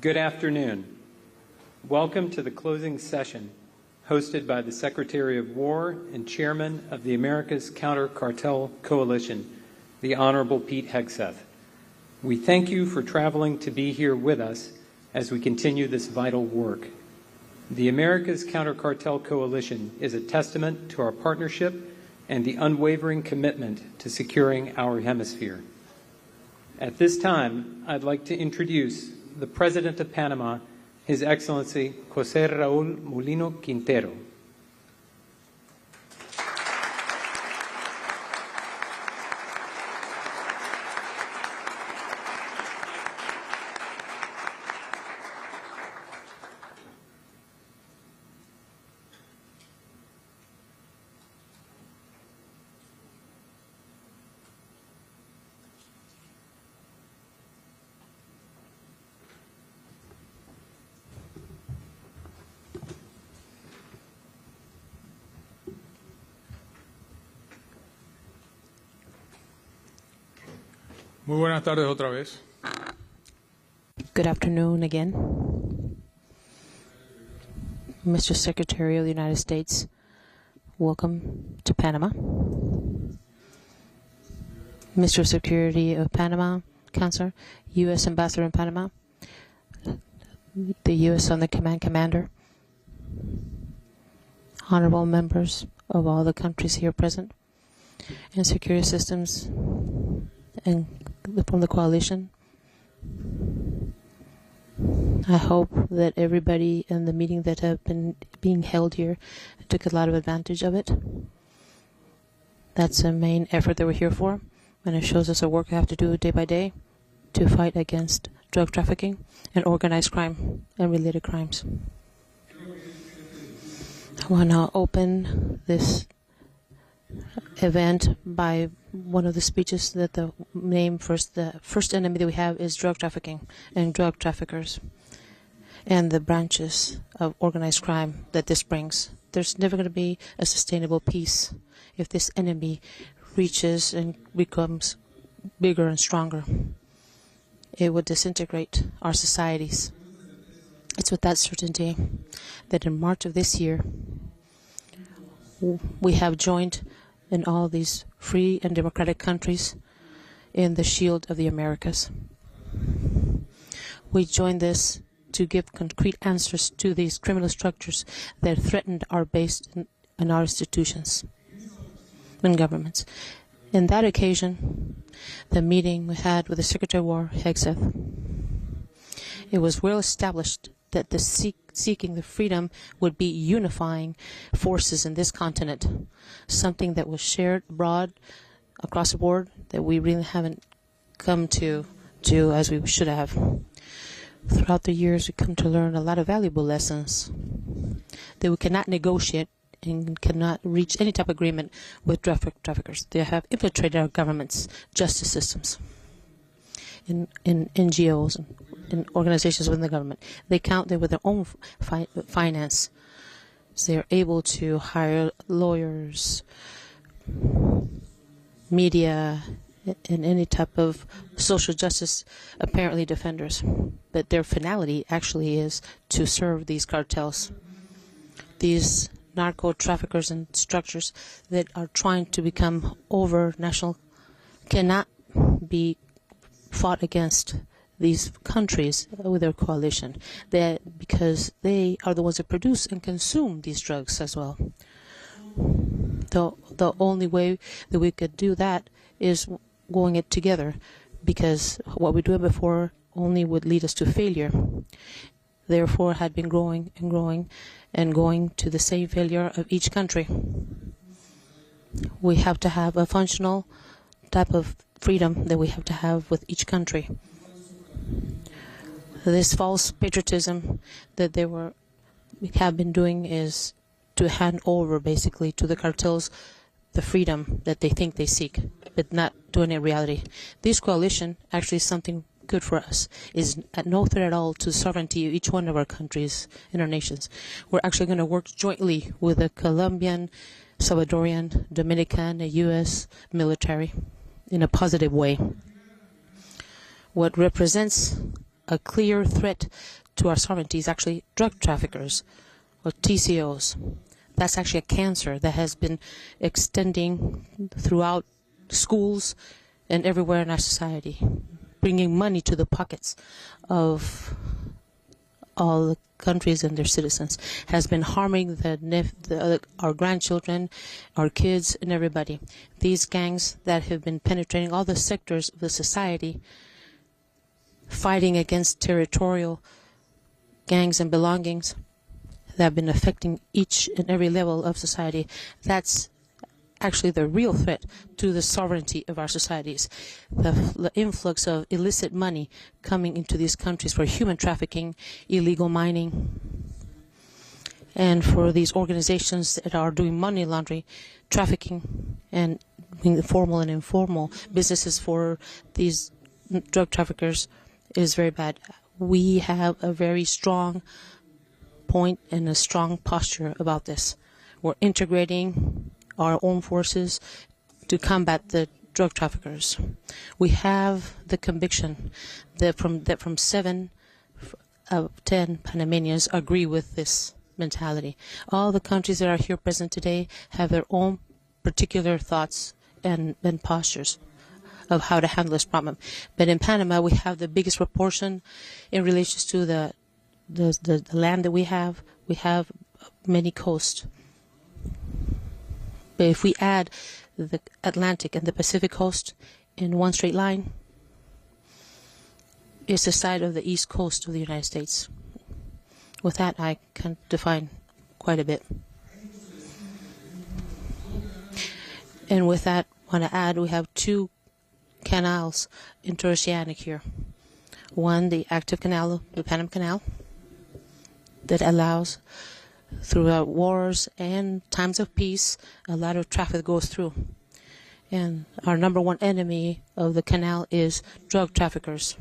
Good afternoon. Welcome to the closing session hosted by the Secretary of War and Chairman of the Americas Counter Cartel Coalition, the Honorable Pete Hegseth. We thank you for traveling to be here with us as we continue this vital work. The Americas Counter Cartel Coalition is a testament to our partnership and the unwavering commitment to securing our hemisphere. At this time, I'd like to introduce the President of Panama, His Excellency José Raúl Mulino Quintero. Muy buenas tardes otra vez. Good afternoon again. Mr. Secretary of the United States, welcome to Panama. Mr. Secretary of Panama, Counselor, U.S. Ambassador in Panama, the U.S. on the Command Commander, honorable members of all the countries here present, and security systems and from the coalition. I hope that everybody in the meeting that have been being held here took a lot of advantage of it. That's the main effort that we're here for, and it shows us the work we have to do day by day to fight against drug trafficking and organized crime and related crimes. I want to open this event by one of the speeches that the first enemy that we have is drug trafficking and drug traffickers and the branches of organized crime that this brings. There's never going to be a sustainable peace if this enemy reaches and becomes bigger and stronger. It would disintegrate our societies. It's with that certainty that in March of this year we have joined in all these free and democratic countries in the shield of the Americas. We joined this to give concrete answers to these criminal structures that threatened our base and our institutions and governments. In that occasion, the meeting we had with the Secretary of War, Hegseth, it was well established that the seeking the freedom would be unifying forces in this continent, something that was shared abroad, across the board, that we really haven't come to as we should have. Throughout the years, we've come to learn a lot of valuable lessons that we cannot negotiate and cannot reach any type of agreement with traffickers. They have infiltrated our governments, justice systems, in NGOs and in organizations within the government. They count them with their own finance. So they're able to hire lawyers, media, and any type of social justice, apparently defenders. But their finality actually is to serve these cartels, these narco traffickers and structures that are trying to become over-national, cannot be fought against these countries with their coalition, because they are the ones that produce and consume these drugs as well. The only way that we could do that is going it together, because what we do before only would lead us to failure. Therefore, had been growing and growing and going to the same failure of each country. We have to have a functional type of freedom that we have to have with each country. This false patriotism that we have been doing is to hand over basically to the cartels the freedom that they think they seek, but not doing it in reality. This coalition actually is something good for us, is at no threat at all to the sovereignty of each one of our countries and our nations. We're actually going to work jointly with the Colombian, Salvadorian, Dominican, and U.S. military in a positive way. What represents a clear threat to our sovereignty is actually drug traffickers, or TCOs. That's actually a cancer that has been extending throughout schools and everywhere in our society, bringing money to the pockets of all the countries and their citizens, has been harming our grandchildren, our kids, and everybody. These gangs that have been penetrating all the sectors of the society, fighting against territorial gangs and belongings that have been affecting each and every level of society. That's actually the real threat to the sovereignty of our societies. The influx of illicit money coming into these countries for human trafficking, illegal mining, and for these organizations that are doing money laundering, trafficking, and doing the formal and informal businesses for these drug traffickers is very bad. We have a very strong point and a strong posture about this. We're integrating our own forces to combat the drug traffickers. We have the conviction that from 7 of 10 Panamanians agree with this mentality. All the countries that are here present today have their own particular thoughts and postures of how to handle this problem. But in Panama, we have the biggest proportion in relation to the land that we have. We have many coasts. But if we add the Atlantic and the Pacific coast in one straight line, it's the side of the east coast of the United States. With that, I can define quite a bit. And with that, I want to add, we have 2 canals interoceanic here. One, the active canal, the Panama Canal, that allows, throughout wars and times of peace, a lot of traffic goes through. And our number one enemy of the canal is drug traffickers.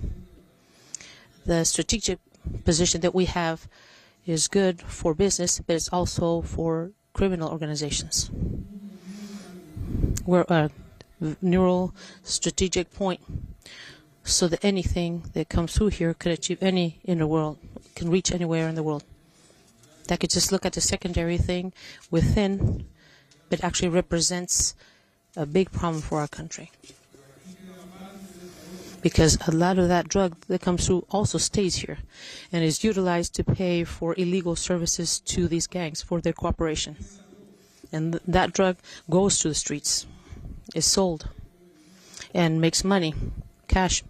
The strategic position that we have is good for business, but it's also for criminal organizations. We're a neural strategic point, so that anything that comes through here could achieve any in the world, can reach anywhere in the world. That could just look at the secondary thing within, but actually represents a big problem for our country. Because a lot of that drug that comes through also stays here and is utilized to pay for illegal services to these gangs for their cooperation. And that drug goes to the streets, is sold, and makes money, cash,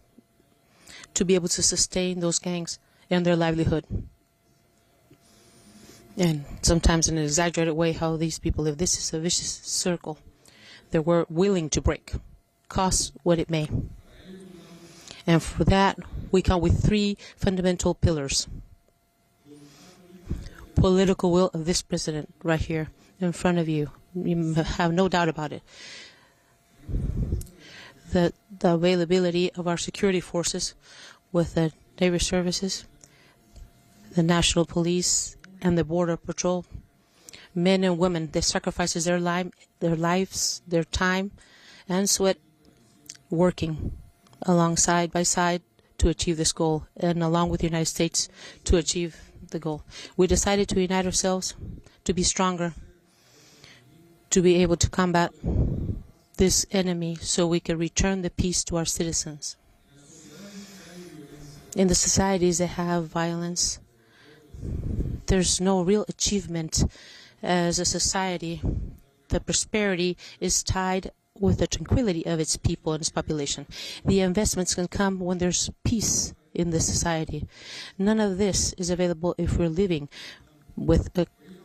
to be able to sustain those gangs and their livelihood. And sometimes in an exaggerated way how these people live. This is a vicious circle that we're willing to break, cost what it may. And for that, we come with 3 fundamental pillars. Political will of this president right here in front of you. You have no doubt about it. The availability of our security forces with the Navy services, the National Police, and the Border Patrol, men and women that sacrifices their lives, their time, and sweat, working alongside by side to achieve this goal, and along with the United States to achieve the goal. We decided to unite ourselves, to be stronger, to be able to combat this enemy so we can return the peace to our citizens. In the societies that have violence, there's no real achievement as a society. The prosperity is tied with the tranquility of its people and its population. The investments can come when there's peace in the society. None of this is available if we're living with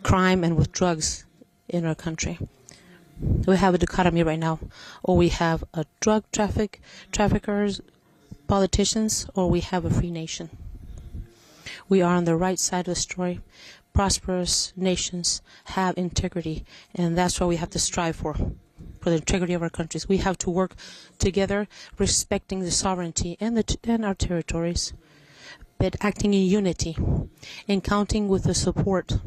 crime and with drugs in our country. We have a dichotomy right now, or we have a drug traffickers, politicians, or we have a free nation. We are on the right side of the story. Prosperous nations have integrity, and that's what we have to strive for the integrity of our countries. We have to work together, respecting the sovereignty and our territories, but acting in unity and counting with the support.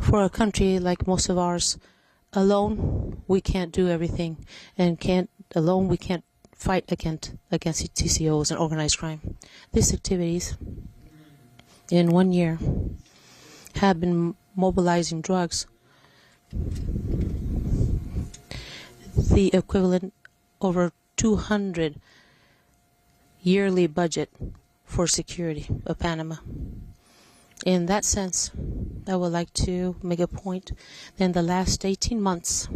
For a country like most of ours, alone we can't do everything, and alone we can't fight against TCOs and organized crime. These activities, in 1 year, have been mobilizing drugs, the equivalent over 200 yearly budget for security of Panama. In that sense, I would like to make a point that in the last 18 months,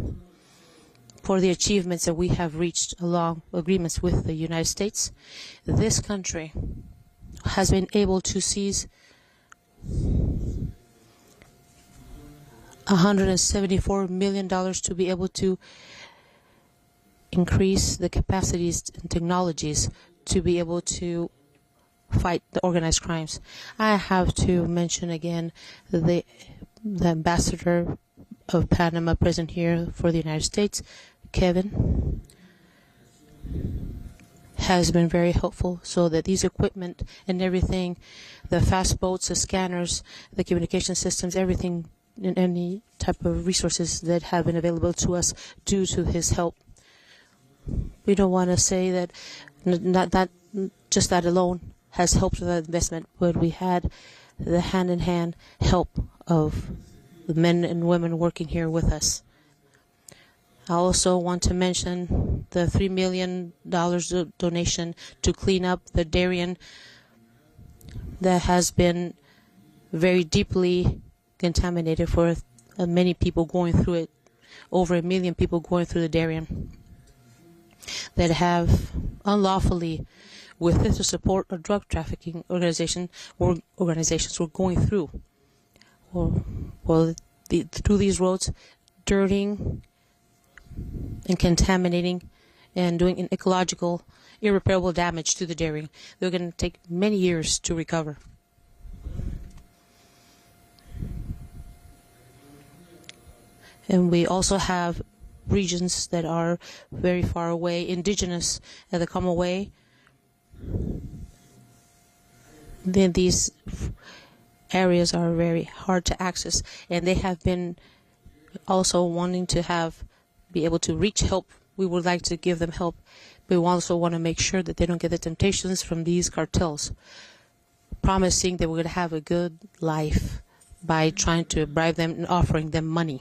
for the achievements that we have reached along agreements with the United States, this country has been able to seize $174 million to be able to increase the capacities and technologies to be able to fight the organized crimes. I have to mention again the ambassador of Panama present here for the United States, Kevin, has been very helpful so that these equipment and everything, the fast boats, the scanners, the communication systems, everything, and any type of resources that have been available to us due to his help. We don't want to say that not just that alone has helped with the investment, but we had the hand-in-hand help of the men and women working here with us. I also want to mention the $3 million donation to clean up the Darien that has been very deeply contaminated for many people going through it, over 1 million people going through the Darien that have unlawfully, with the support of drug trafficking organizations were going through, through these roads, dirtying and contaminating and doing an ecological, irreparable damage to the Darien. They're going to take many years to recover. And we also have regions that are very far away, indigenous, that come away. Then these areas are very hard to access, and they have been also wanting to be able to reach help. We would like to give them help, but we also want to make sure that they don't get the temptations from these cartels, promising that we're going to have a good life by trying to bribe them and offering them money.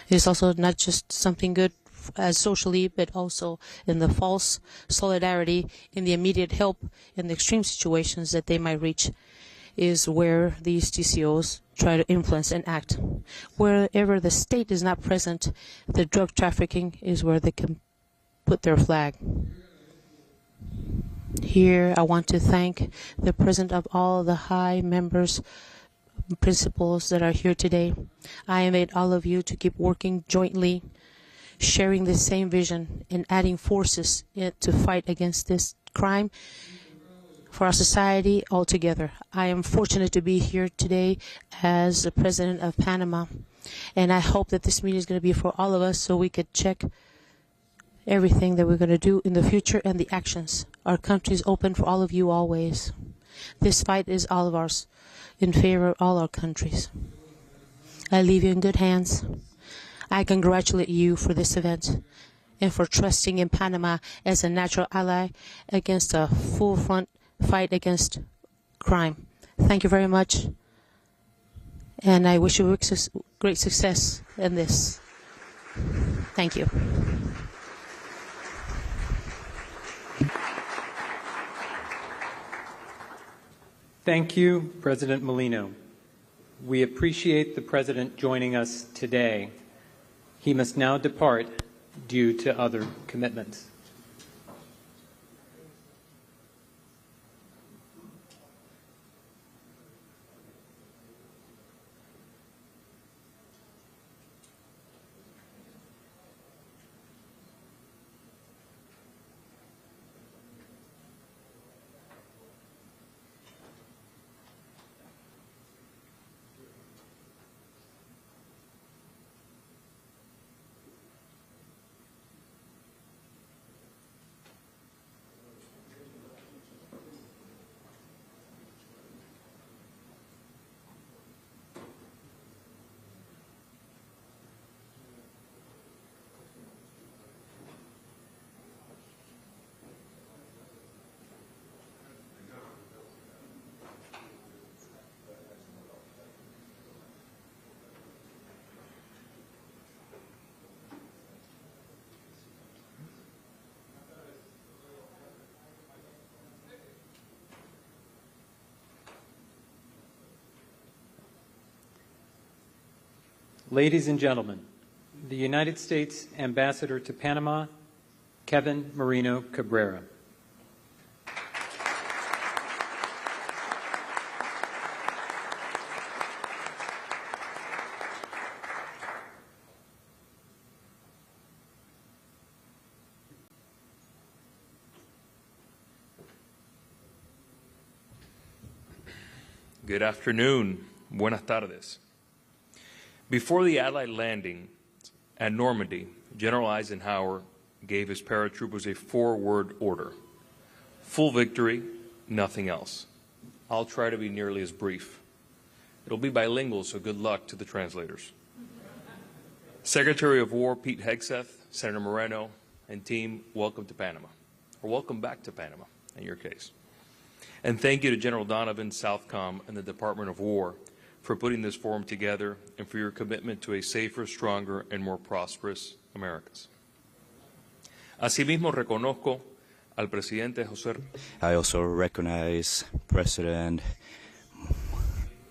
It's also not just something good as socially, but also in the false solidarity, in the immediate help, in the extreme situations that they might reach, is where these TCOs try to influence and act. Wherever the state is not present, the drug trafficking is where they can put their flag. Here, I want to thank the president of all the high members, principals that are here today. I invite all of you to keep working jointly, sharing the same vision and adding forces to fight against this crime for our society altogether. I am fortunate to be here today as the president of Panama, and I hope that this meeting is going to be for all of us so we could check everything that we're going to do in the future and the actions. Our country is open for all of you always. This fight is all of ours, in favor of all our countries. I leave you in good hands. I congratulate you for this event and for trusting in Panama as a natural ally against a full front fight against crime. Thank you very much, and I wish you great success in this. Thank you. Thank you, President Mulino. We appreciate the President joining us today. He must now depart due to other commitments. Ladies and gentlemen, the United States Ambassador to Panama, Kevin Moreno Cabrera. Good afternoon. Buenas tardes. Before the Allied landing at Normandy, General Eisenhower gave his paratroopers a 4-word order: full victory, nothing else. I'll try to be nearly as brief. It'll be bilingual, so good luck to the translators. Secretary of War Pete Hegseth, Senator Moreno, and team, welcome to Panama, or welcome back to Panama in your case. And thank you to General Donovan, Southcom, and the Department of War for putting this forum together and for your commitment to a safer, stronger, and more prosperous Americas. Asimismo, reconozco al presidente José. I also recognize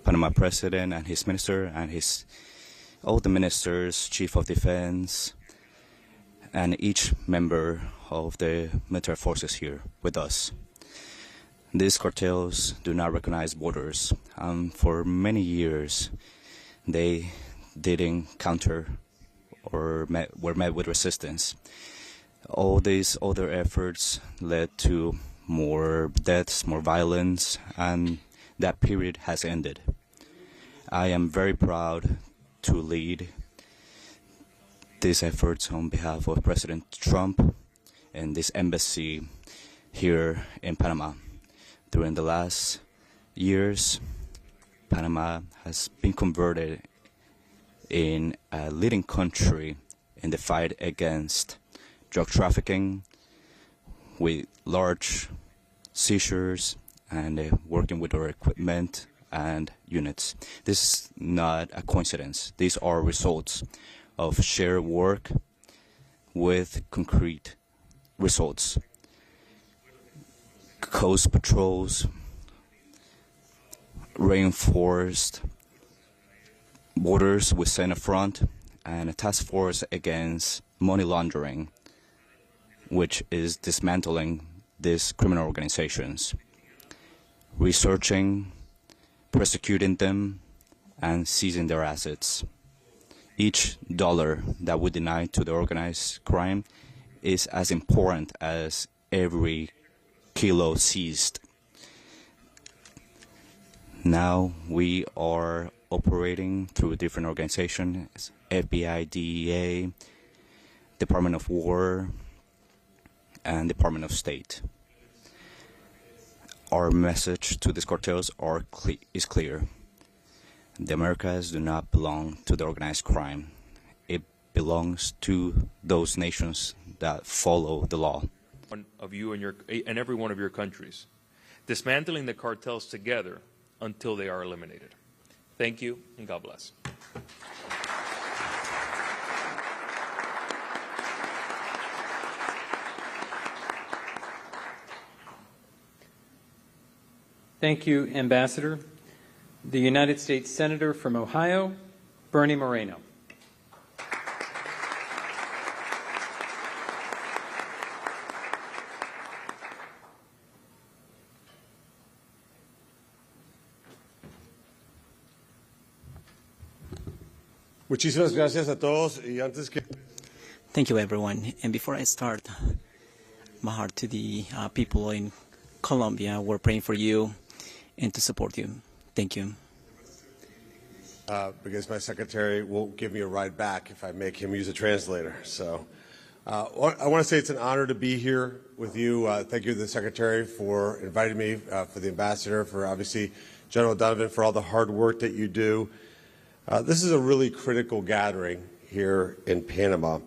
Panama President and his minister and all the ministers, Chief of Defense, and each member of the military forces here with us. These cartels do not recognize borders. For many years, they didn't counter or were met with resistance. All these other efforts led to more deaths, more violence, and that period has ended. I am very proud to lead these efforts on behalf of President Trump and this embassy here in Panama. During the last years, Panama has been converted in a leading country in the fight against drug trafficking, with large seizures and working with our equipment and units. This is not a coincidence. These are results of shared work with concrete results. Coast patrols, reinforced borders with Senate Front, and a task force against money laundering, which is dismantling these criminal organizations, researching, prosecuting them, and seizing their assets. Each dollar that we deny to the organized crime is as important as every kilo seized. Now we are operating through different organizations: FBI, DEA, Department of War, and Department of State. Our message to these cartels is clear. The Americas do not belong to the organized crime. It belongs to those nations that follow the law. Of you and every one of your countries, dismantling the cartels together until they are eliminated. Thank you, and God bless. Thank you, Ambassador. The United States Senator from Ohio, Bernie Moreno. Muchísimas gracias a todos. Y antes que... Thank you, everyone. And before I start, my heart to the people in Colombia. We're praying for you and to support you. Thank you. Because my secretary won't give me a ride back if I make him use a translator. So I want to say it's an honor to be here with you. Thank you to the secretary for inviting me, for the ambassador, for obviously General Donovan, for all the hard work that you do. This is a really critical gathering here in Panama.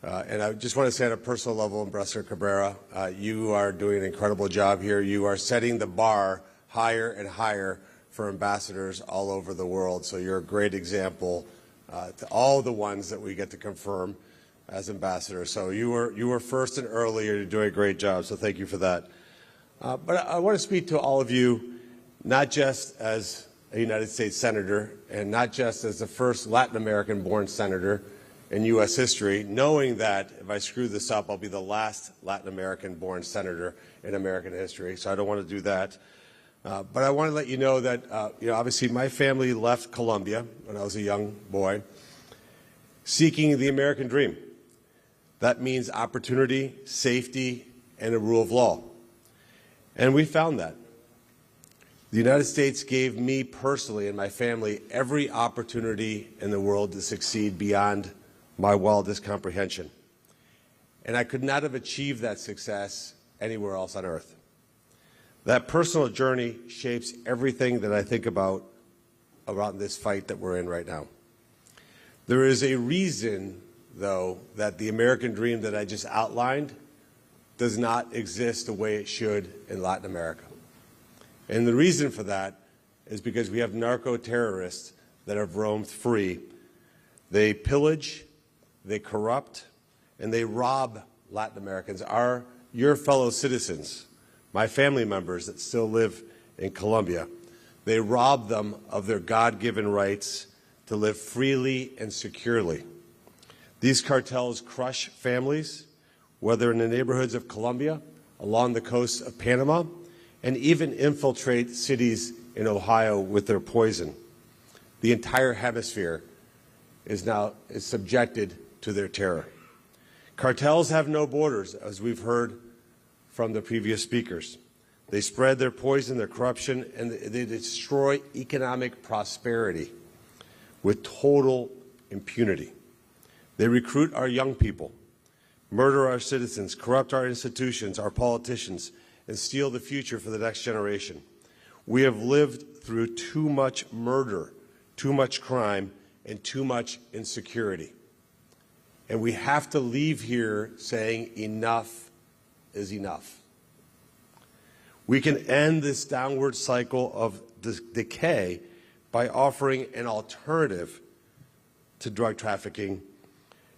And I just want to say on a personal level, Ambassador Cabrera, you are doing an incredible job here. You are setting the bar higher and higher for ambassadors all over the world. So you're a great example to all the ones that we get to confirm as ambassadors. So you were first and early. You're doing a great job. So thank you for that. But I want to speak to all of you, not just as a United States Senator, and not just as the first Latin American-born senator in U.S. history, knowing that if I screw this up, I'll be the last Latin American-born senator in American history, so I don't want to do that. But I want to let you know that, obviously my family left Colombia when I was a young boy, seeking the American dream. That means opportunity, safety, and a rule of law. And we found that. The United States gave me personally and my family every opportunity in the world to succeed beyond my wildest comprehension. And I could not have achieved that success anywhere else on earth. That personal journey shapes everything that I think about around this fight that we're in right now. There is a reason, though, that the American dream that I just outlined does not exist the way it should in Latin America. And the reason for that is because we have narco-terrorists that have roamed free. They pillage, they corrupt, and they rob Latin Americans, your fellow citizens, my family members that still live in Colombia. They rob them of their God-given rights to live freely and securely. These cartels crush families, whether in the neighborhoods of Colombia, along the coast of Panama, and even infiltrate cities in Ohio with their poison. The entire hemisphere is subjected to their terror. Cartels have no borders, as we've heard from the previous speakers. They spread their poison, their corruption, and they destroy economic prosperity with total impunity. They recruit our young people, murder our citizens, corrupt our institutions, our politicians, and steal the future for the next generation. We have lived through too much murder, too much crime, and too much insecurity. And we have to leave here saying enough is enough. We can end this downward cycle of decay by offering an alternative to drug trafficking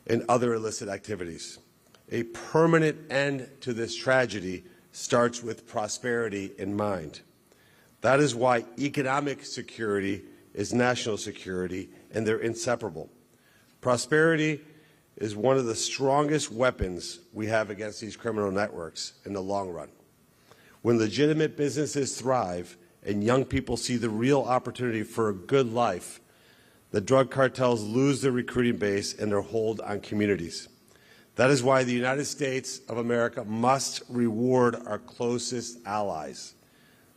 and other illicit activities. A permanent end to this tragedy starts with prosperity in mind. That is why economic security is national security, and they're inseparable. Prosperity is one of the strongest weapons we have against these criminal networks in the long run. When legitimate businesses thrive and young people see the real opportunity for a good life, the drug cartels lose their recruiting base and their hold on communities. That is why the United States of America must reward our closest allies,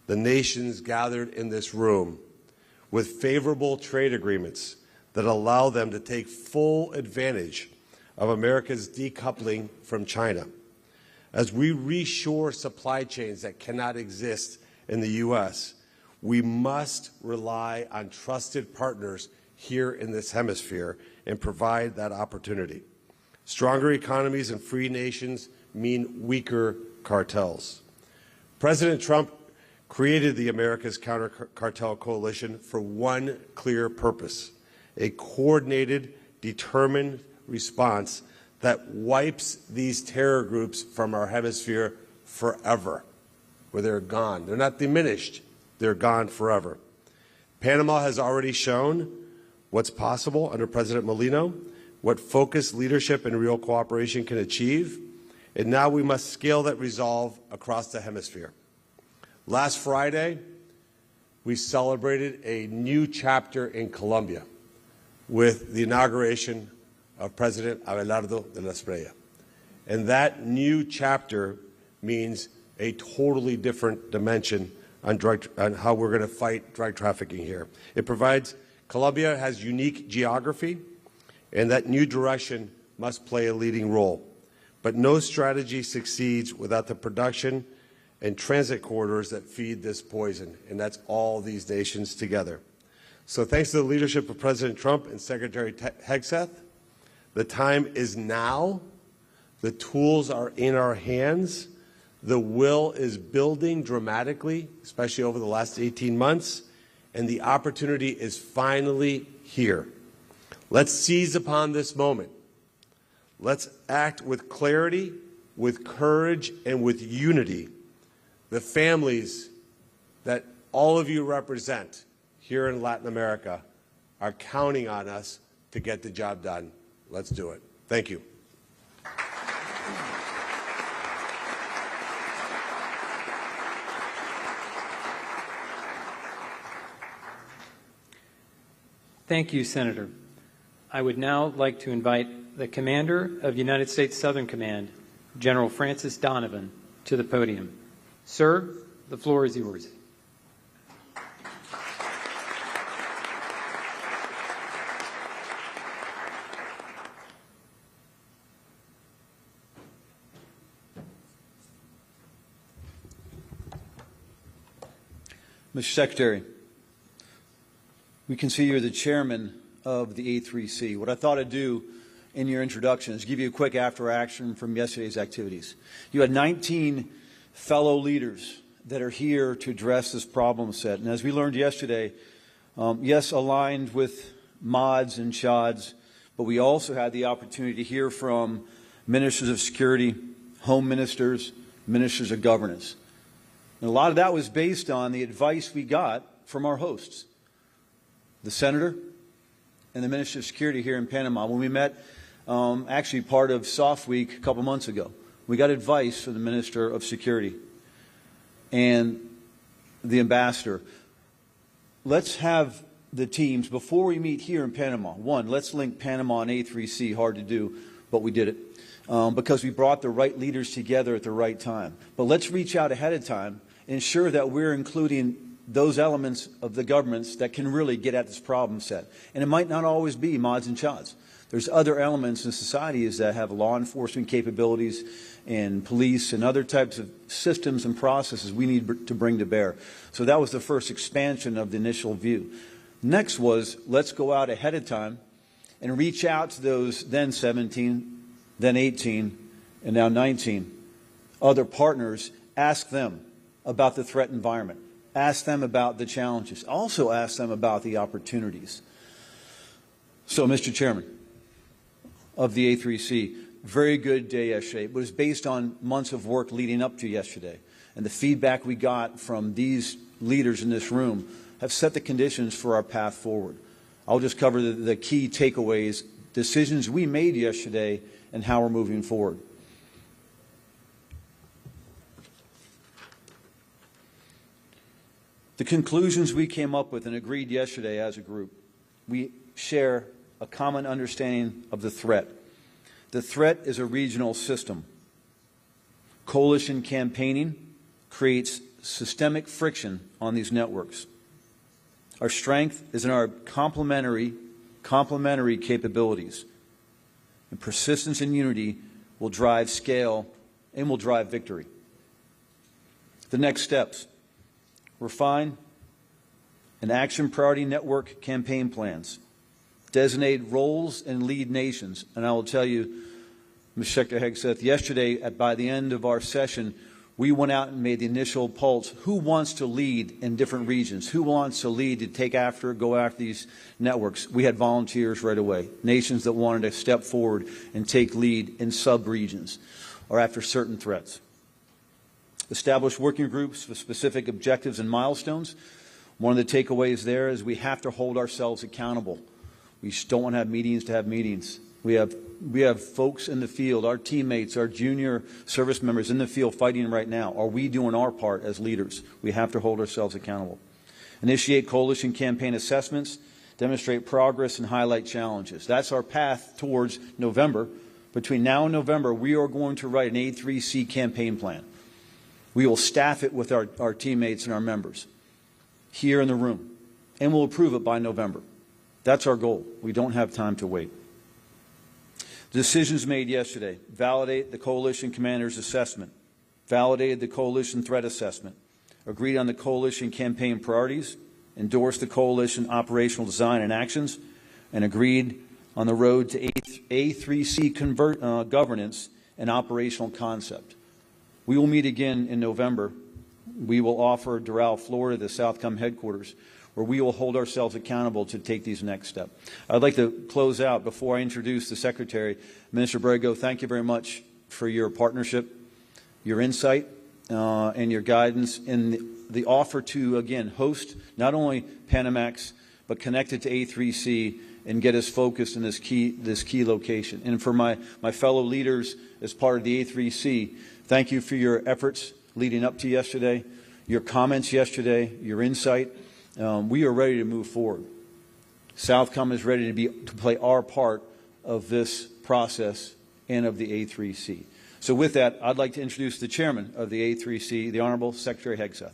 the nations gathered in this room, with favorable trade agreements that allow them to take full advantage of America's decoupling from China. As we reshore supply chains that cannot exist in the U.S., we must rely on trusted partners here in this hemisphere and provide that opportunity. Stronger economies and free nations mean weaker cartels. President Trump created the Americas Counter Cartel Coalition for one clear purpose: a coordinated, determined response that wipes these terror groups from our hemisphere forever, where they're gone. They're not diminished, they're gone forever. Panama has already shown what's possible under President Mulino, what focused leadership and real cooperation can achieve, and now we must scale that resolve across the hemisphere. Last Friday, we celebrated a new chapter in Colombia with the inauguration of President Abelardo de la Espriella. And that new chapter means a totally different dimension on how we're going to fight drug trafficking here. It provides, Colombia has unique geography, and that new direction must play a leading role. But no strategy succeeds without the production and transit corridors that feed this poison, and that's all these nations together. So thanks to the leadership of President Trump and Secretary Hegseth, the time is now. The tools are in our hands. The will is building dramatically, especially over the last 18 months, and the opportunity is finally here. Let's seize upon this moment. Let's act with clarity, with courage, and with unity. The families that all of you represent here in Latin America are counting on us to get the job done. Let's do it. Thank you. Thank you, Senator. I would now like to invite the Commander of United States Southern Command, General Francis Donovan, to the podium. Sir, the floor is yours. Mr. Secretary, we can see you're the chairman of the A3C. What I thought I'd do in your introduction is give you a quick after action from yesterday's activities. You had 19 fellow leaders that are here to address this problem set. And as we learned yesterday, yes, aligned with mods and chods, but we also had the opportunity to hear from ministers of security, home ministers, ministers of governance. And a lot of that was based on the advice we got from our hosts, the Senator and the Minister of Security here in Panama. When we met, actually part of Soft Week a couple months ago, we got advice from the Minister of Security and the Ambassador. Let's have the teams, before we meet here in Panama, one, let's link Panama and A3C, hard to do, but we did it, because we brought the right leaders together at the right time. But let's reach out ahead of time, ensure that we're including those elements of the governments that can really get at this problem set. And it might not always be mods and chods. There's other elements in societies that have law enforcement capabilities and police and other types of systems and processes we need to bring to bear. So that was the first expansion of the initial view. Next was, let's go out ahead of time and reach out to those then 17, then 18, and now 19 other partners, ask them about the threat environment. Ask them about the challenges. Also ask them about the opportunities. So, Mr. Chairman of the A3C, very good day yesterday. It was based on months of work leading up to yesterday. And the feedback we got from these leaders in this room have set the conditions for our path forward. I'll just cover the key takeaways, decisions we made yesterday, and how we're moving forward. The conclusions we came up with and agreed yesterday as a group, we share a common understanding of the threat. The threat is a regional system. Coalition campaigning creates systemic friction on these networks. Our strength is in our complementary capabilities. And persistence and unity will drive scale and will drive victory. The next steps. Refine and action priority network campaign plans. Designate roles and lead nations. And I will tell you, Mr. Secretary Hegseth, yesterday by the end of our session, we went out and made the initial pulse. Who wants to lead in different regions? Who wants to lead to go after these networks? We had volunteers right away. Nations that wanted to step forward and take lead in sub-regions or after certain threats. Establish working groups with specific objectives and milestones. One of the takeaways there is we have to hold ourselves accountable. We just don't want to have meetings to have meetings. We have folks in the field, our teammates, our junior service members in the field fighting right now. Are we doing our part as leaders? We have to hold ourselves accountable. Initiate coalition campaign assessments, demonstrate progress, and highlight challenges. That's our path towards November. Between now and November, we are going to write an A3C campaign plan. We will staff it with our teammates and our members here in the room, and we'll approve it by November. That's our goal. We don't have time to wait. Decisions made yesterday. Validate the coalition commander's assessment. Validated the coalition threat assessment. Agreed on the coalition campaign priorities. Endorsed the coalition operational design and actions. And agreed on the road to A3C governance and operational concept. We will meet again in November. We will offer Doral, Florida, the Southcom headquarters, where we will hold ourselves accountable to take these next steps. I'd like to close out before I introduce the Secretary. Minister Borrego, thank you very much for your partnership, your insight, and your guidance in the offer to, again, host not only Panamax, but connect it to A3C and get us focused in this key location. And for my fellow leaders as part of the A3C, thank you for your efforts leading up to yesterday, your comments yesterday, your insight. We are ready to move forward. Southcom is ready to play our part of this process and of the A3C. So with that, I'd like to introduce the chairman of the A3C, the Honorable Secretary Hegseth.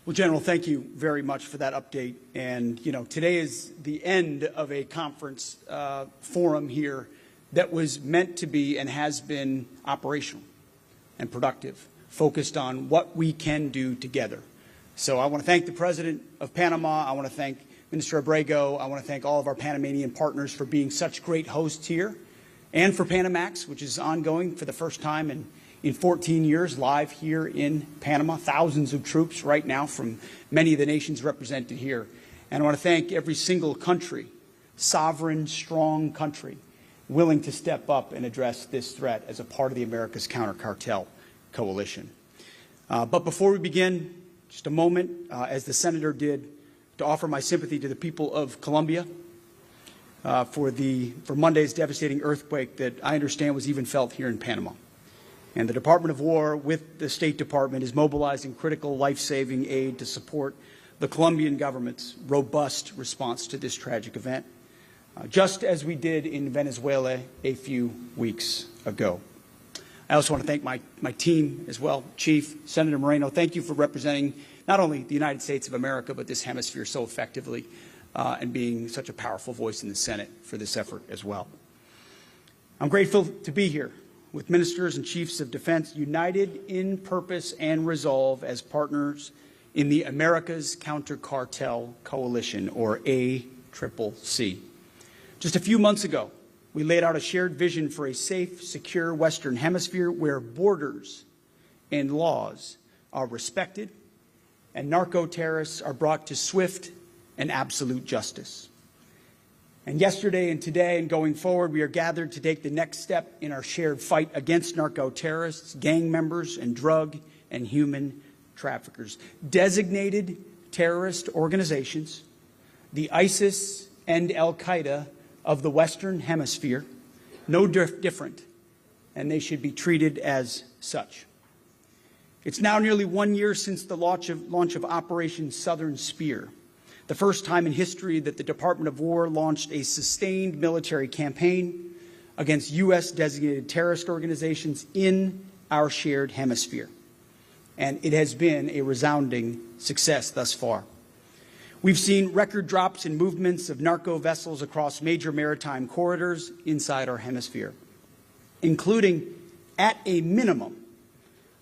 Well, General, thank you very much for that update. And, you know, today is the end of a conference forum here that was meant to be and has been operational and productive, focused on what we can do together. So I want to thank the President of Panama. I want to thank Minister Abrego. I want to thank all of our Panamanian partners for being such great hosts here, and for Panamax, which is ongoing for the first time in 14 years, live here in Panama. Thousands of troops right now from many of the nations represented here. And I want to thank every single country, sovereign, strong country, willing to step up and address this threat as a part of the Americas Counter Cartel Coalition. But before we begin, just a moment, as the Senator did, to offer my sympathy to the people of Colombia for Monday's devastating earthquake that I understand was even felt here in Panama. And the Department of War, with the State Department, is mobilizing critical life-saving aid to support the Colombian government's robust response to this tragic event, just as we did in Venezuela a few weeks ago. I also want to thank my team as well. Chief, Senator Moreno, thank you for representing not only the United States of America, but this hemisphere so effectively and being such a powerful voice in the Senate for this effort as well. I'm grateful to be here with ministers and chiefs of defense, united in purpose and resolve as partners in the Americas Counter Cartel Coalition, or ACCC. Just a few months ago, we laid out a shared vision for a safe, secure Western Hemisphere where borders and laws are respected and narco-terrorists are brought to swift and absolute justice. And yesterday and today and going forward, we are gathered to take the next step in our shared fight against narco-terrorists, gang members, and drug and human traffickers. Designated terrorist organizations, the ISIS and Al-Qaeda of the Western Hemisphere, no different, and they should be treated as such. It's now nearly 1 year since the launch of Operation Southern Spear, the first time in history that the Department of War launched a sustained military campaign against U.S. designated terrorist organizations in our shared hemisphere. And it has been a resounding success thus far. We've seen record drops in movements of narco vessels across major maritime corridors inside our hemisphere, including, at a minimum,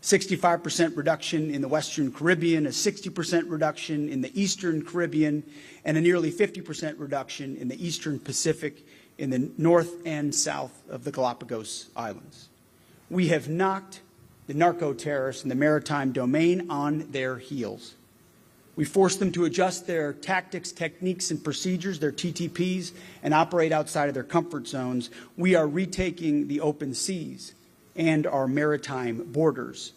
65% reduction in the Western Caribbean, a 60% reduction in the Eastern Caribbean, and a nearly 50% reduction in the Eastern Pacific in the north and south of the Galapagos Islands. We have knocked the narco-terrorists in the maritime domain on their heels. We forced them to adjust their tactics, techniques, and procedures, their TTPs, and operate outside of their comfort zones. We are retaking the open seas and our maritime borders.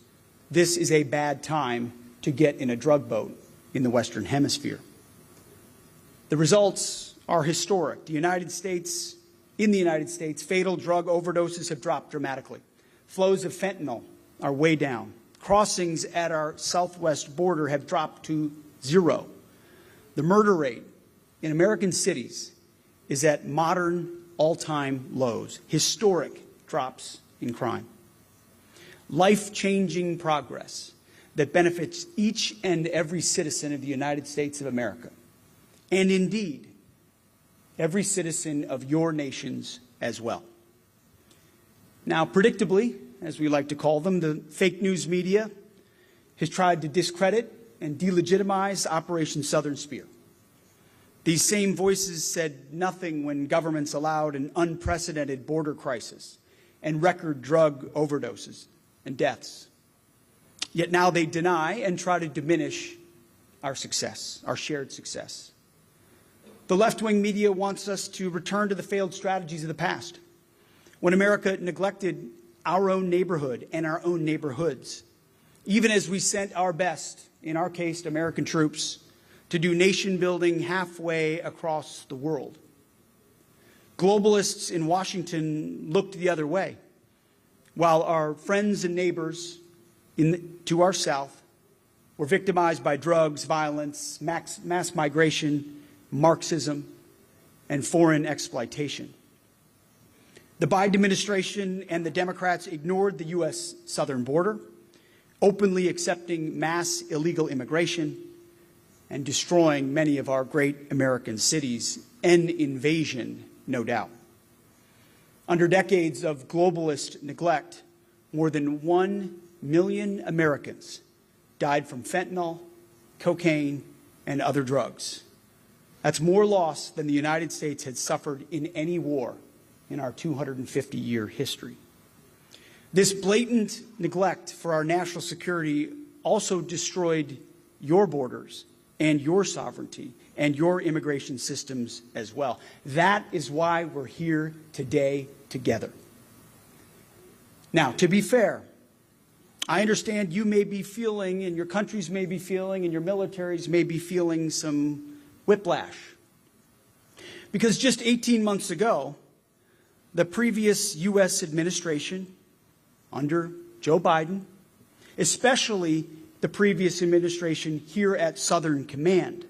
This is a bad time to get in a drug boat in the Western Hemisphere. The results are historic. In the United States, fatal drug overdoses have dropped dramatically. Flows of fentanyl are way down. Crossings at our southwest border have dropped to 0. The murder rate in American cities is at modern all-time lows, historic drops in crime. Life-changing progress that benefits each and every citizen of the United States of America, and indeed, every citizen of your nations as well. Now, predictably, as we like to call them, the fake news media has tried to discredit and delegitimize Operation Southern Spear. These same voices said nothing when governments allowed an unprecedented border crisis and record drug overdoses and deaths Yet now they deny and try to diminish our success, our shared success. The left-wing media wants us to return to the failed strategies of the past, when America neglected our own neighborhood and our own neighborhoods, even as we sent our best, in our case, American troops, to do nation building halfway across the world. Globalists in Washington looked the other way, while our friends and neighbors to our south were victimized by drugs, violence, mass migration, Marxism, and foreign exploitation. The Biden administration and the Democrats ignored the U.S. southern border, openly accepting mass illegal immigration and destroying many of our great American cities. An invasion, no doubt. Under decades of globalist neglect, more than 1 million Americans died from fentanyl, cocaine, and other drugs. That's more loss than the United States had suffered in any war in our 250-year history. This blatant neglect for our national security also destroyed your borders and your sovereignty and your immigration systems as well. That is why we're here today together. Now, to be fair, I understand you may be feeling, and your countries may be feeling, and your militaries may be feeling some whiplash. Because just 18 months ago, the previous U.S. administration under Joe Biden, especially the previous administration here at Southern Command,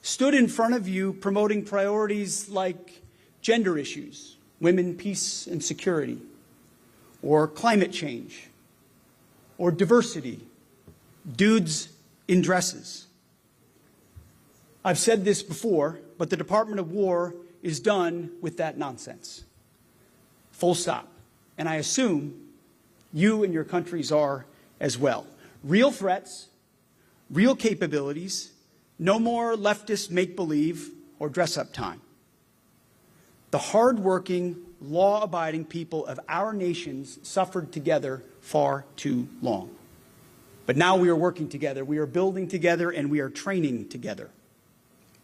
stood in front of you promoting priorities like gender issues, women, peace, and security, or climate change, or diversity, dudes in dresses. I've said this before, but the Department of War is done with that nonsense. Full stop. And I assume you and your countries are as well. Real threats, real capabilities, no more leftist make-believe or dress-up time. The hard-working, law-abiding people of our nations suffered together far too long. But now we are working together, we are building together, and we are training together.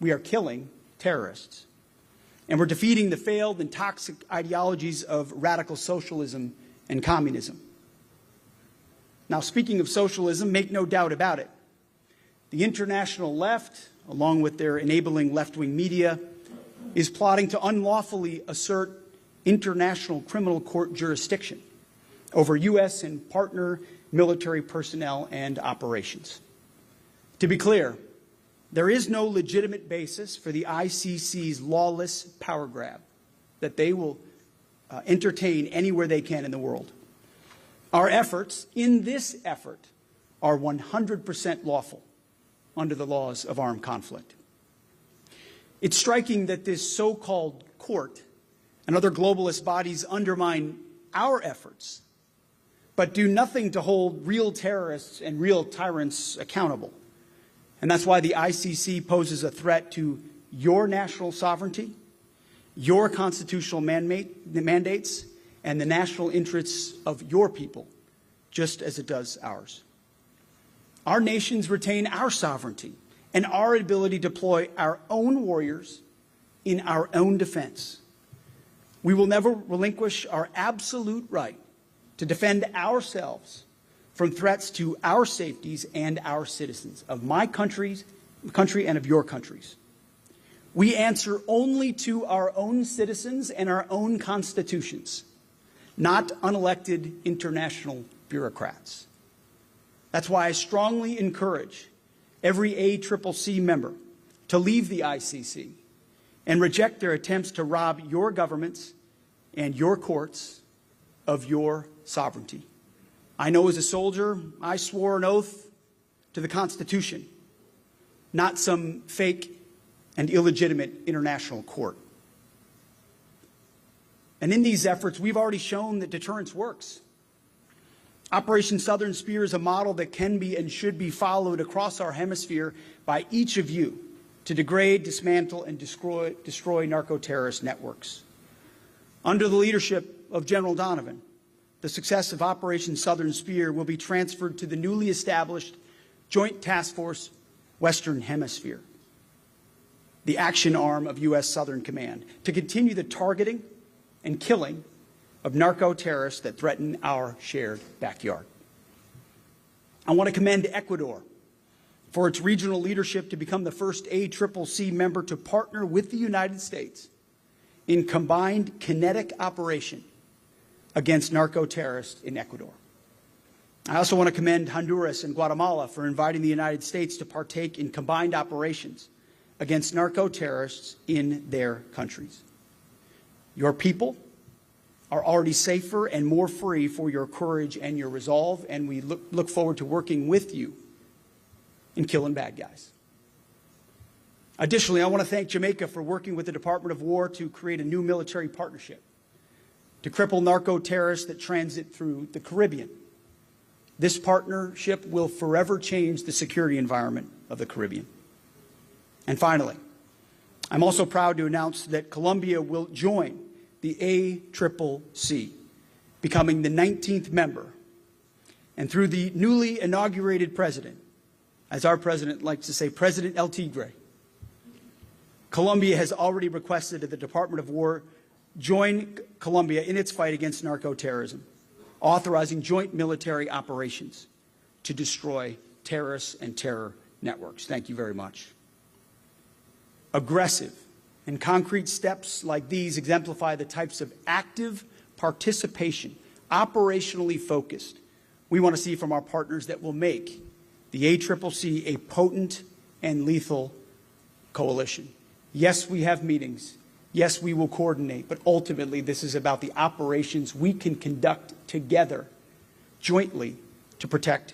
We are killing terrorists. And we're defeating the failed and toxic ideologies of radical socialism and communism. Now, speaking of socialism, make no doubt about it. The international left, along with their enabling left-wing media, is plotting to unlawfully assert international criminal court jurisdiction over U.S. and partner military personnel and operations. To be clear, there is no legitimate basis for the ICC's lawless power grab that they will entertain anywhere they can in the world. Our efforts in this effort are 100% lawful under the laws of armed conflict. It's striking that this so-called court and other globalist bodies undermine our efforts, but do nothing to hold real terrorists and real tyrants accountable. And that's why the ICC poses a threat to your national sovereignty, your constitutional mandates, and the national interests of your people, just as it does ours. Our nations retain our sovereignty and our ability to deploy our own warriors in our own defense. We will never relinquish our absolute right to defend ourselves from threats to our safeties and our citizens, of my country and of your countries. We answer only to our own citizens and our own constitutions, not unelected international bureaucrats. That's why I strongly encourage every ACCC member to leave the ICC and reject their attempts to rob your governments and your courts of your sovereignty. I know as a soldier, I swore an oath to the Constitution, not some fake and illegitimate international court. And in these efforts, we've already shown that deterrence works. Operation Southern Spear is a model that can be and should be followed across our hemisphere by each of you to degrade, dismantle, and destroy narco-terrorist networks. Under the leadership of General Donovan, the success of Operation Southern Spear will be transferred to the newly established Joint Task Force Western Hemisphere, the action arm of U.S. Southern Command, to continue the targeting and killing of narco-terrorists that threaten our shared backyard. I want to commend Ecuador for its regional leadership to become the first ACCC member to partner with the United States in combined kinetic operation against narco-terrorists in Ecuador. I also want to commend Honduras and Guatemala for inviting the United States to partake in combined operations against narco-terrorists in their countries. Your people are already safer and more free for your courage and your resolve, and we look forward to working with you in killing bad guys. Additionally, I want to thank Jamaica for working with the Department of War to create a new military partnership to cripple narco-terrorists that transit through the Caribbean. This partnership will forever change the security environment of the Caribbean. And finally, I'm also proud to announce that Colombia will join the ACCC, becoming the 19th member. And through the newly inaugurated president, as our president likes to say, President El Tigre, Colombia has already requested that the Department of War join Colombia in its fight against narco-terrorism, authorizing joint military operations to destroy terrorists and terror networks. Thank you very much. Aggressive and concrete steps like these exemplify the types of active participation, operationally focused, we want to see from our partners that will make the ACCC a potent and lethal coalition. Yes, we have meetings. Yes, we will coordinate, but ultimately this is about the operations we can conduct together, jointly, to protect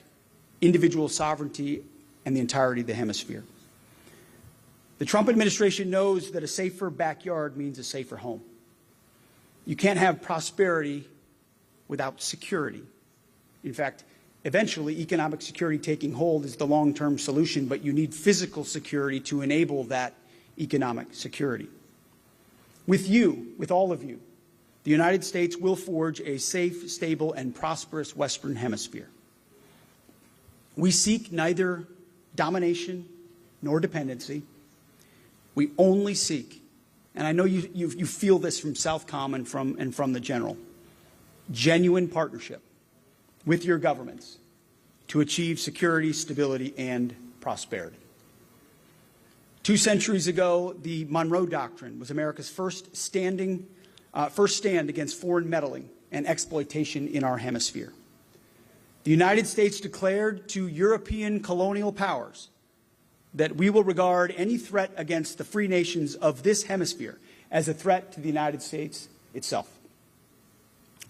individual sovereignty and the entirety of the hemisphere. The Trump administration knows that a safer backyard means a safer home. You can't have prosperity without security. In fact, eventually economic security taking hold is the long-term solution, but you need physical security to enable that economic security. With you, with all of you, the United States will forge a safe, stable, and prosperous Western Hemisphere. We seek neither domination nor dependency. We only seek, and I know you feel this from Southcom and from the General, genuine partnership with your governments to achieve security, stability, and prosperity. 2 centuries ago, the Monroe Doctrine was America's first stand against foreign meddling and exploitation in our hemisphere. The United States declared to European colonial powers that we will regard any threat against the free nations of this hemisphere as a threat to the United States itself.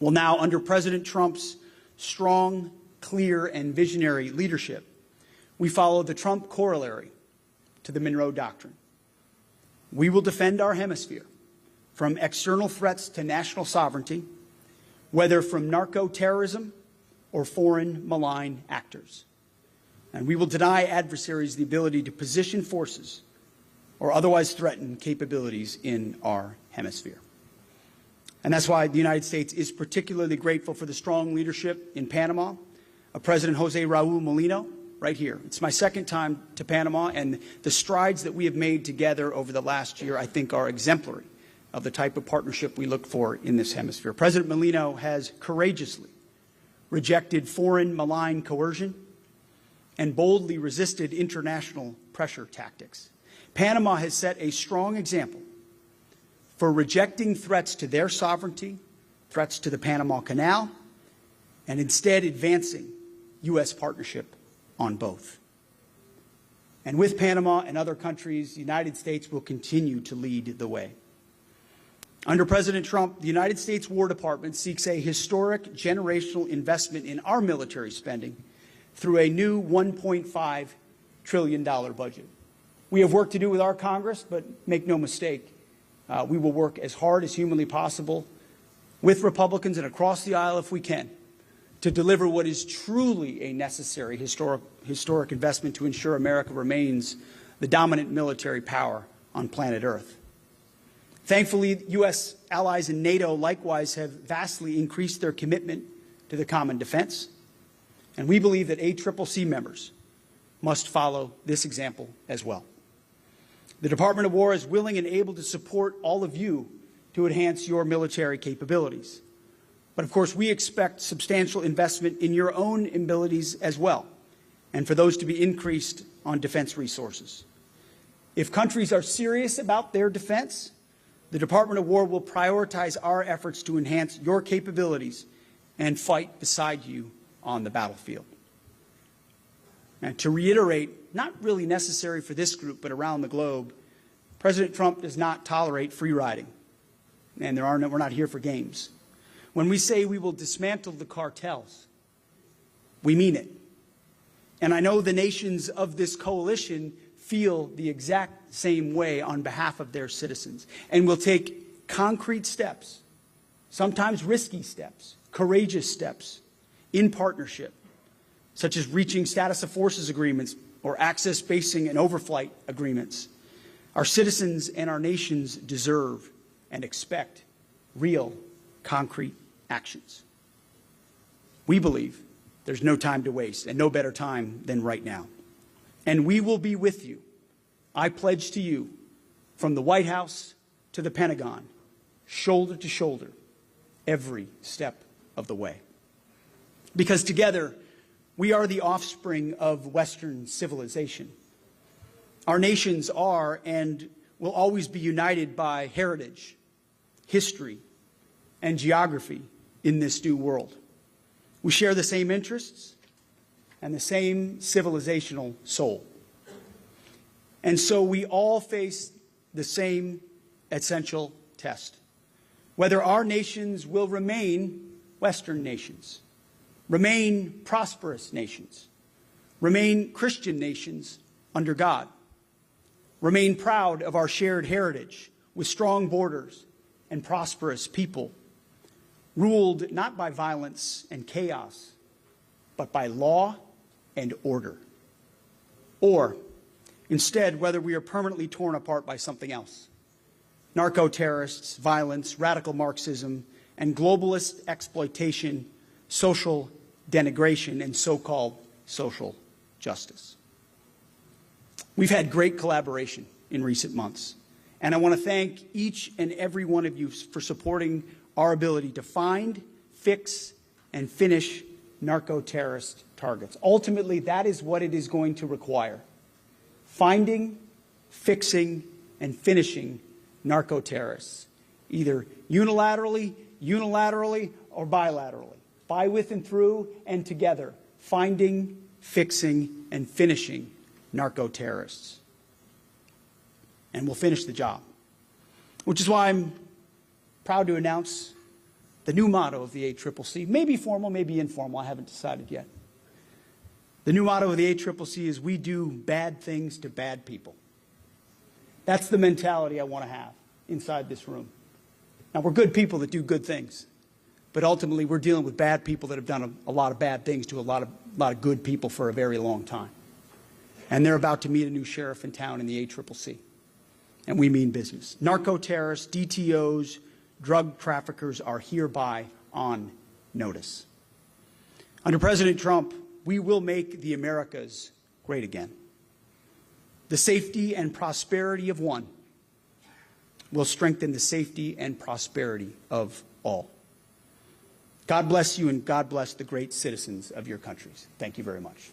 Well, now, under President Trump's strong, clear, and visionary leadership, we follow the Trump corollary to the Monroe Doctrine. We will defend our hemisphere from external threats to national sovereignty, whether from narco-terrorism or foreign malign actors. And we will deny adversaries the ability to position forces or otherwise threaten capabilities in our hemisphere. And that's why the United States is particularly grateful for the strong leadership in Panama of President José Raúl Mulino, right here. It's my second time to Panama, and the strides that we have made together over the last year, I think, are exemplary of the type of partnership we look for in this hemisphere. President Mulino has courageously rejected foreign malign coercion and boldly resisted international pressure tactics. Panama has set a strong example for rejecting threats to their sovereignty, threats to the Panama Canal, and instead advancing U.S. partnership on both. And with Panama and other countries, the United States will continue to lead the way. Under President Trump, the United States War Department seeks a historic generational investment in our military spending through a new $1.5 trillion budget. We have work to do with our Congress, but make no mistake, we will work as hard as humanly possible with Republicans and across the aisle if we can to deliver what is truly a necessary historic investment to ensure America remains the dominant military power on planet Earth. Thankfully, U.S. allies in NATO likewise have vastly increased their commitment to the common defense, and we believe that ACCC members must follow this example as well. The Department of War is willing and able to support all of you to enhance your military capabilities. But of course, we expect substantial investment in your own abilities as well, and for those to be increased on defense resources. If countries are serious about their defense, the Department of War will prioritize our efforts to enhance your capabilities and fight beside you on the battlefield. And to reiterate, not really necessary for this group, but around the globe, President Trump does not tolerate free riding, and we're not here for games. When we say we will dismantle the cartels, we mean it. And I know the nations of this coalition feel the exact same way on behalf of their citizens, and will take concrete steps, sometimes risky steps, courageous steps, in partnership, such as reaching status of forces agreements or access basing and overflight agreements. Our citizens and our nations deserve and expect real, concrete actions. We believe there's no time to waste, and no better time than right now. And we will be with you. I pledge to you, from the White House to the Pentagon, shoulder to shoulder, every step of the way. Because together, we are the offspring of Western civilization. Our nations are and will always be united by heritage, history, and geography in this new world. We share the same interests and the same civilizational soul. And so we all face the same essential test: whether our nations will remain Western nations, remain prosperous nations, remain Christian nations under God, remain proud of our shared heritage with strong borders and prosperous people, ruled not by violence and chaos, but by law and order. Or, instead, whether we are permanently torn apart by something else: narco-terrorists, violence, radical Marxism, and globalist exploitation, social denigration, and so-called social justice. We've had great collaboration in recent months, and I want to thank each and every one of you for supporting our ability to find, fix, and finish narco-terrorist targets. Ultimately, that is what it is going to require: finding, fixing, and finishing narco-terrorists, either unilaterally, or bilaterally, by, with, and through, and together, finding, fixing, and finishing narco-terrorists. And we'll finish the job, which is why I'm proud to announce the new motto of the ACCC. Maybe formal, maybe informal, I haven't decided yet. The new motto of the ACCC is: we do bad things to bad people. That's the mentality I want to have inside this room. Now, we're good people that do good things, but ultimately we're dealing with bad people that have done a lot of bad things to a lot of good people for a very long time. And they're about to meet a new sheriff in town in the ACCC. And we mean business. Narco-terrorists, DTOs, drug traffickers are hereby on notice. Under President Trump, we will make the Americas great again. The safety and prosperity of one will strengthen the safety and prosperity of all. God bless you, and God bless the great citizens of your countries. Thank you very much.